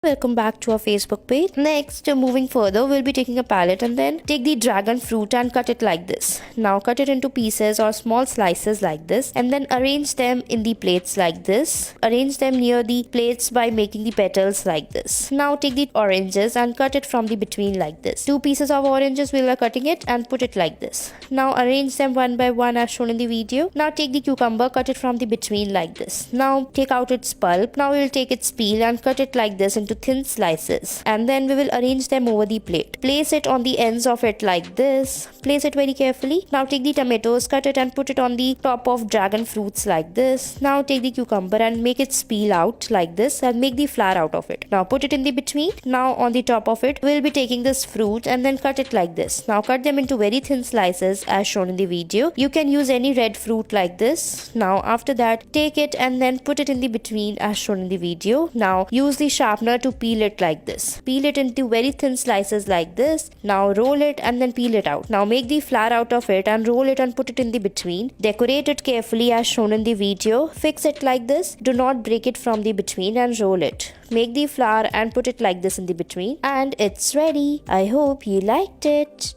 Welcome back to our Facebook page. Next, moving further, we'll be taking a palette and then take the dragon fruit and cut it like this. Now cut it into pieces or small slices like this and then arrange them in the plates like this. Arrange them near the plates by making the petals like this. Now take the oranges and cut it from the between like this. Two pieces of oranges, we are cutting it and put it like this. Now arrange them one by one as shown in the video. Now take the cucumber, cut it from the between like this. Now take out its pulp. Now we will take its peel and cut it like this into thin slices, and then we will arrange them over the plate. Place it on the ends of it like this. Place it very carefully. Now take the tomatoes, cut it and put it on the top of dragon fruits like this. Now take the cucumber and make it peel out like this and make the flour out of it. Now put it in the between. Now on the top of it, we'll be taking this fruit and then cut it like this. Now cut them into very thin slices as shown in the video. You can use any red fruit like this. Now after that, take it and then put it in the between as shown in the video. Now use the sharpener to peel it like this. Peel it into very thin slices like this. Now roll it and then peel it out. Now make the flour out of it and roll it and put it in the between. Decorate it carefully as shown in the video. Fix it like this. Do not break it from the between and roll it. Make the flour and put it like this in the between. And it's ready. I hope you liked it.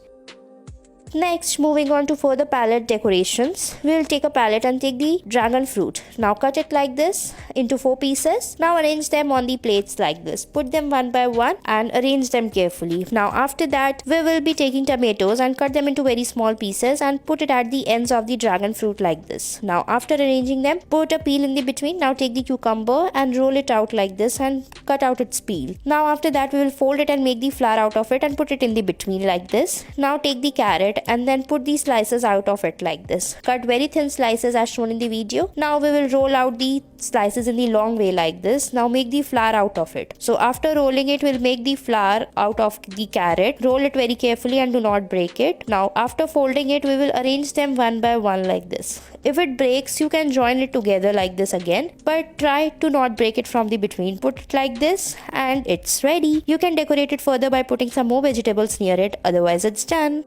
Next, moving on to further palette decorations, we'll take a palette and take the dragon fruit. Now cut it like this into 4 pieces. Now arrange them on the plates like this. Put them one by one and arrange them carefully. Now after that, we will be taking tomatoes and cut them into very small pieces and put it at the ends of the dragon fruit like this. Now after arranging them, put a peel in the between. Now take the cucumber and roll it out like this and cut out its peel. Now after that, we will fold it and make the flour out of it and put it in the between like this. Now take the carrot and then put these slices out of it like this. Cut very thin slices as shown in the video. Now we will roll out the slices in the long way like this. Now make the flour out of it. So after rolling it, we'll make the flour out of the carrot. Roll it very carefully and do not break it. Now after folding it, we will arrange them one by one like this. If it breaks, you can join it together like this again, but try to not break it from the between. Put it like this and it's ready. You can decorate it further by putting some more vegetables near it. Otherwise, it's done.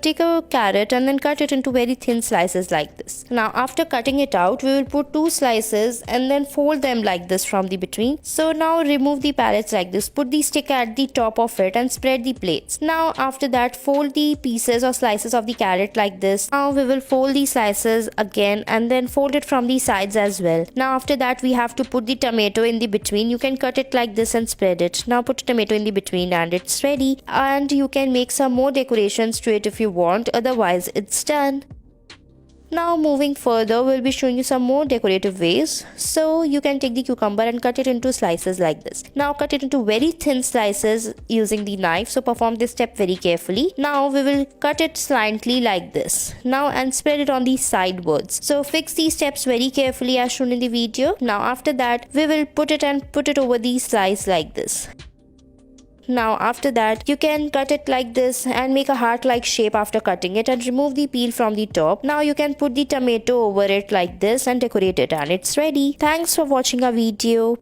Take a carrot and then cut it into very thin slices like this. Now after cutting it out, we will put 2 slices and then fold them like this from the between. So now remove the pallets like this. Put the stick at the top of it and spread the plates. Now after that, fold the pieces or slices of the carrot like this. Now we will fold the slices again and then fold it from the sides as well. Now after that, we have to put the tomato in the between. You can cut it like this and spread it. Now put a tomato in the between and it's ready. And you can make some more decorations to it if you want, otherwise it's done. Now moving further, we'll be showing you some more decorative ways. So you can take the cucumber and cut it into slices like this. Now cut it into very thin slices using the knife. So perform this step very carefully. Now we will cut it slightly like this. Now and spread it on the sidewards. So fix these steps very carefully as shown in the video. Now after that, we will put it over the slice like this. Now after that, you can cut it like this and make a heart-like shape after cutting it and remove the peel from the top. Now you can put the tomato over it like this and decorate it and it's ready. Thanks for watching our video.